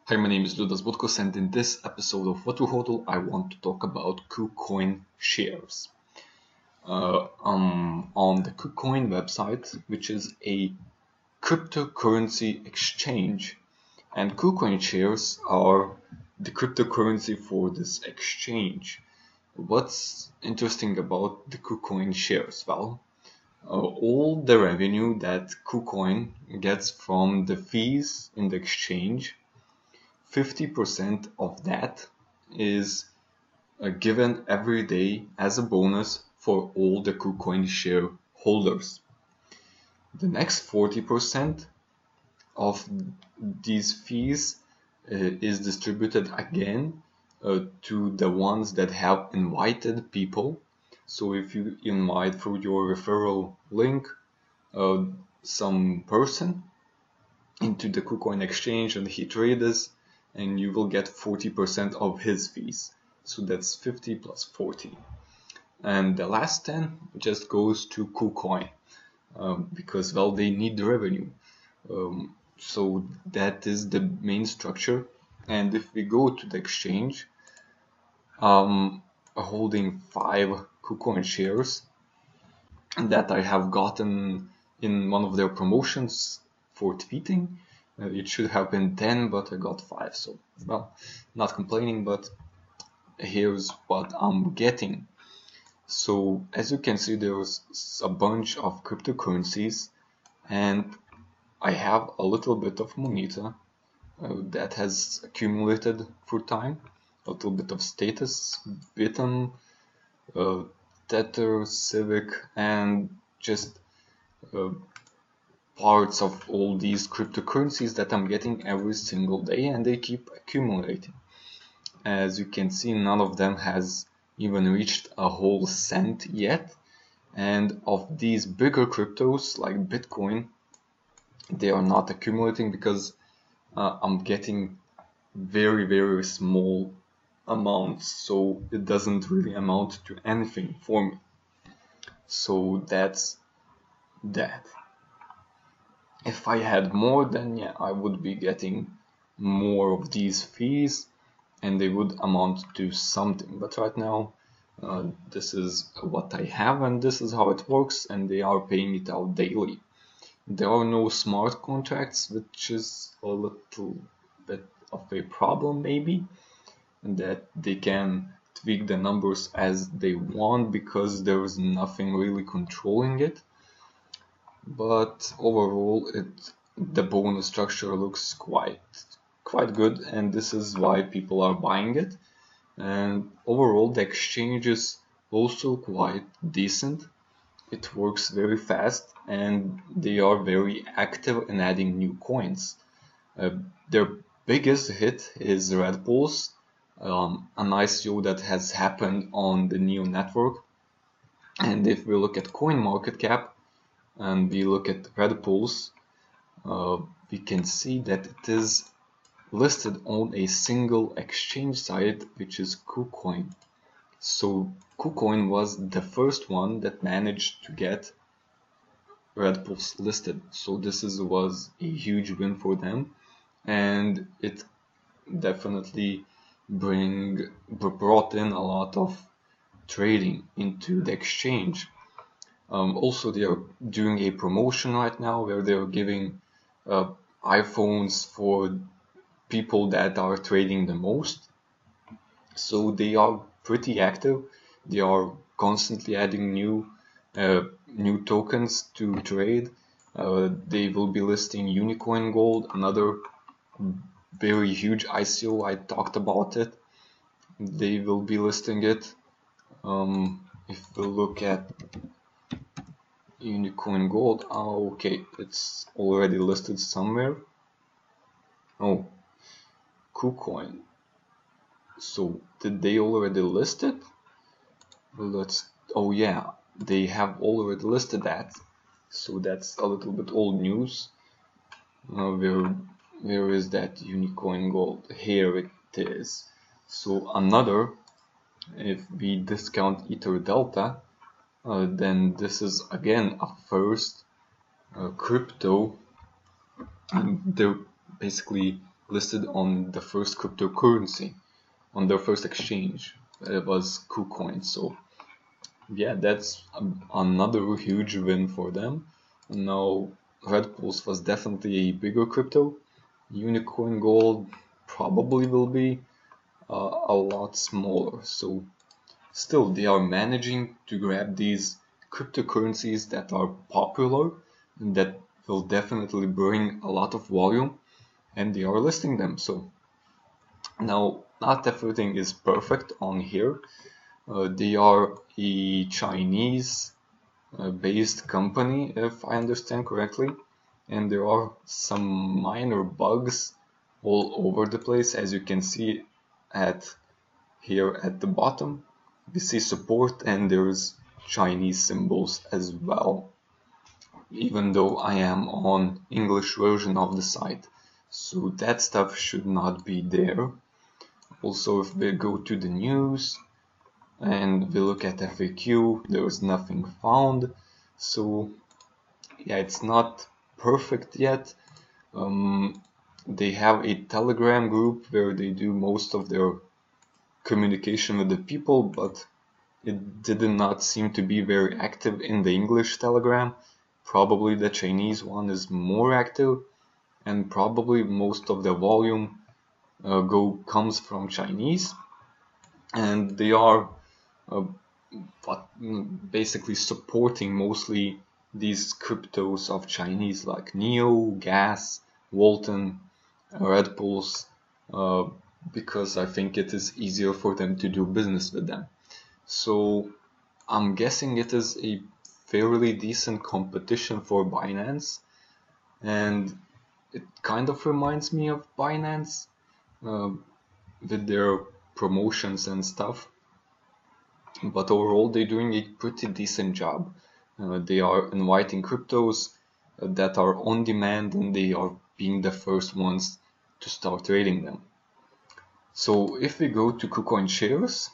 Hi, my name is Ludas Butkos, and in this episode of What to Hodl, I want to talk about KuCoin Shares. On the KuCoin website, which is a cryptocurrency exchange, and KuCoin Shares are the cryptocurrency for this exchange. What's interesting about the KuCoin Shares? Well, all the revenue that KuCoin gets from the fees in the exchange, 50% of that is given every day as a bonus for all the KuCoin share holders. The next 40% of these fees is distributed again to the ones that have invited people. So if you invite through your referral link some person into the KuCoin exchange and he trades, and you will get 40% of his fees. So that's 50 plus 40. And the last 10 just goes to KuCoin because, well, they need the revenue. So that is the main structure. And if we go to the exchange, holding 5 KuCoin shares that I have gotten in one of their promotions for tweeting. It should have been 10, but I got 5, so, well, not complaining, but here's what I'm getting. So, as you can see, there's a bunch of cryptocurrencies, and I have a little bit of Moneta that has accumulated through time, a little bit of Status, Bitum, Tether, Civic, and just parts of all these cryptocurrencies that I'm getting every single day, and they keep accumulating. As you can see, none of them has even reached a whole cent yet, and of these bigger cryptos like Bitcoin, they are not accumulating because I'm getting very small amounts, so it doesn't really amount to anything for me. So that's that. If I had more, then yeah, I would be getting more of these fees and they would amount to something. But right now, this is what I have and this is how it works, and they are paying it out daily. There are no smart contracts, which is a little bit of a problem maybe, that they can tweak the numbers as they want because there is nothing really controlling it. But overall, the bonus structure looks quite good, and this is why people are buying it. And overall, the exchange is also quite decent. It works very fast, and they are very active in adding new coins. Their biggest hit is Red Pulse, an ICO that has happened on the Neo network. And if we look at CoinMarketCap, and we look at Red Pulse, we can see that it is listed on a single exchange site, which is KuCoin. So KuCoin was the first one that managed to get Red Pulse listed. So this was a huge win for them, and it definitely brought in a lot of trading into the exchange. Also, they are doing a promotion right now where they are giving iPhones for people that are trading the most. So they are pretty active. They are constantly adding new tokens to trade. They will be listing Unicoin Gold, another very huge ICO. I talked about it. They will be listing it. If we look at Unicoin Gold, okay, it's already listed somewhere. Oh, KuCoin. So did they already list it? Oh yeah, they have already listed that. So that's a little bit old news. Where is that Unicoin Gold? Here it is. So another, if we discount Ether Delta, then this is again a first crypto, and they're basically listed on the first cryptocurrency, on their first exchange. It was KuCoin. So yeah, that's another huge win for them. Now, Red Pulse was definitely a bigger crypto. Unicorn Gold probably will be a lot smaller. So still, they are managing to grab these cryptocurrencies that are popular and that will definitely bring a lot of volume, and they are listing them. So now, not everything is perfect on here. They are a Chinese based company, if I understand correctly, and there are some minor bugs all over the place, as you can see at here at the bottom. We see support and there's Chinese symbols as well, even though I am on English version of the site. So that stuff should not be there. Also, if we go to the news and we look at FAQ, there is nothing found. So yeah, it's not perfect yet. They have a Telegram group where they do most of their communication with the people, but it did not seem to be very active in the English Telegram. Probably the Chinese one is more active, and probably most of the volume comes from Chinese, and they are basically supporting mostly these cryptos of Chinese like Neo, Gas, Walton, Red Pulse, because I think it is easier for them to do business with them. So I'm guessing it is a fairly decent competition for Binance, and it kind of reminds me of Binance with their promotions and stuff. But overall, they're doing a pretty decent job. They are inviting cryptos that are on demand, and they are being the first ones to start trading them. So if we go to KuCoin Shares,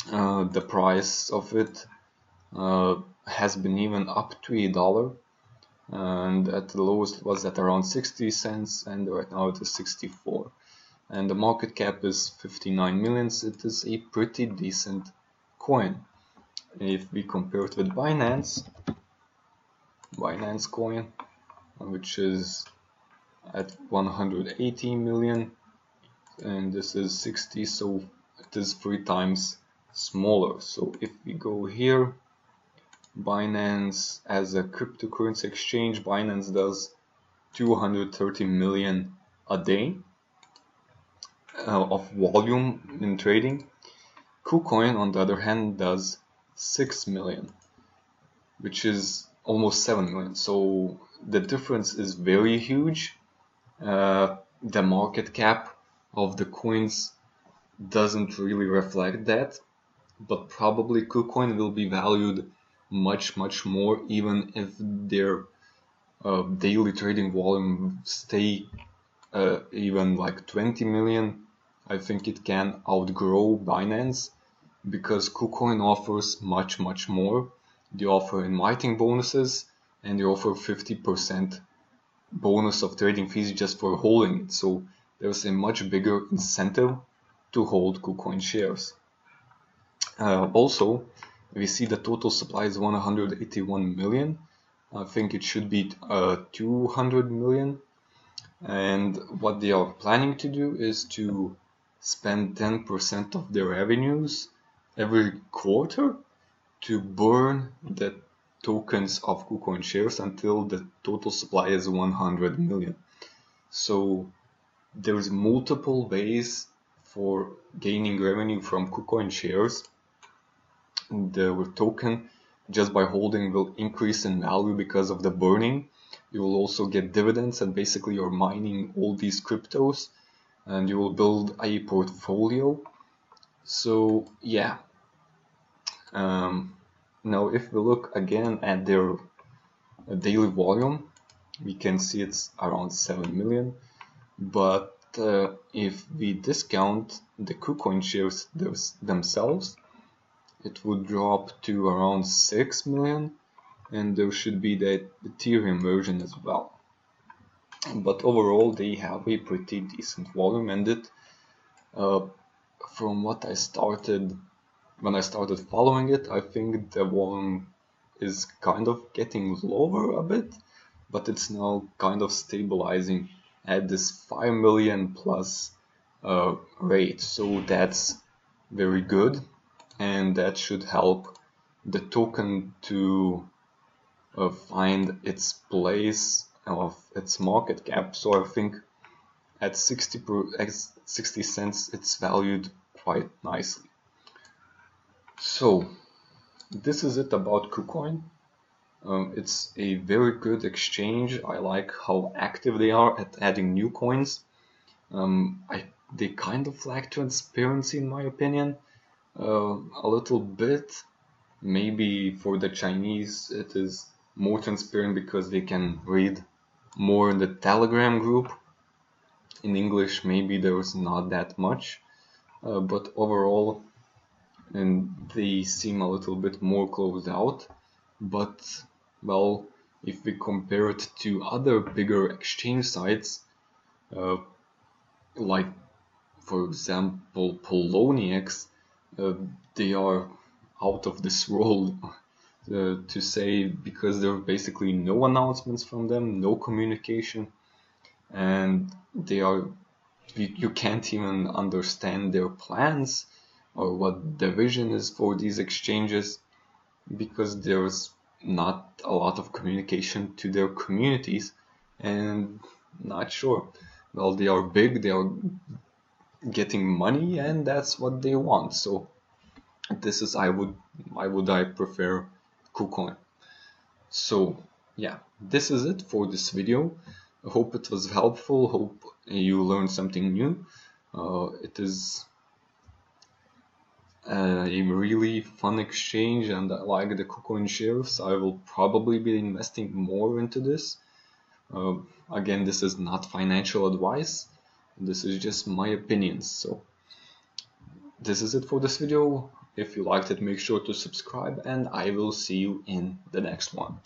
the price of it has been even up to $1, and at the lowest was at around 60 cents, and right now it is 64. And the market cap is 59 millions. It is a pretty decent coin. If we compare it with Binance coin, which is at 180 million, and this is 60, so it is 3 times smaller. So if we go here, Binance as a cryptocurrency exchange, Binance does 230 million a day of volume in trading. KuCoin, on the other hand, does 6 million, which is almost 7 million. So the difference is very huge. The market cap of the coins doesn't really reflect that, but probably KuCoin will be valued much more, even if their daily trading volume stay even like 20 million. I think it can outgrow Binance because KuCoin offers much more. They offer inviting bonuses, and they offer 50% bonus of trading fees just for holding it. So there's a much bigger incentive to hold KuCoin shares. Also, we see the total supply is 181 million. I think it should be 200 million. And what they are planning to do is to spend 10% of their revenues every quarter to burn the tokens of KuCoin shares until the total supply is 100 million. So there's multiple ways for gaining revenue from KuCoin shares. The token, just by holding, will increase in value because of the burning. You will also get dividends, and basically you're mining all these cryptos, and you will build a portfolio. So yeah. Now if we look again at their daily volume, we can see it's around 7 million. But if we discount the KuCoin shares themselves, it would drop to around 6 million, and there should be the Ethereum version as well. but overall they have a pretty decent volume, and from what I started when I started following it, I think the volume is kind of getting lower a bit, but it's now kind of stabilizing at this 5 million plus rate. So that's very good, and that should help the token to find its place of its market cap. So I think at 60 cents it's valued quite nicely. So this is it about KuCoin. It's a very good exchange. I like how active they are at adding new coins. They kind of lack transparency in my opinion, a little bit. Maybe for the Chinese it is more transparent because they can read more in the Telegram group. In English maybe there is not that much, but overall and they seem a little bit more closed out. But well, if we compare it to other bigger exchange sites, uh, like for example Poloniex, they are out of this world, to say, because there are basically no announcements from them, no communication, and you can't even understand their plans or what the vision is for these exchanges, because there's not a lot of communication to their communities, and not sure. Well, they are big, they are getting money, and that's what they want. So this is I prefer KuCoin. So yeah, this is it for this video. I hope it was helpful. Hope you learned something new. It is a really fun exchange, and I like the KuCoin shares. I will probably be investing more into this. Again, this is not financial advice. This is just my opinions. So this is it for this video. If you liked it, make sure to subscribe, and I will see you in the next one.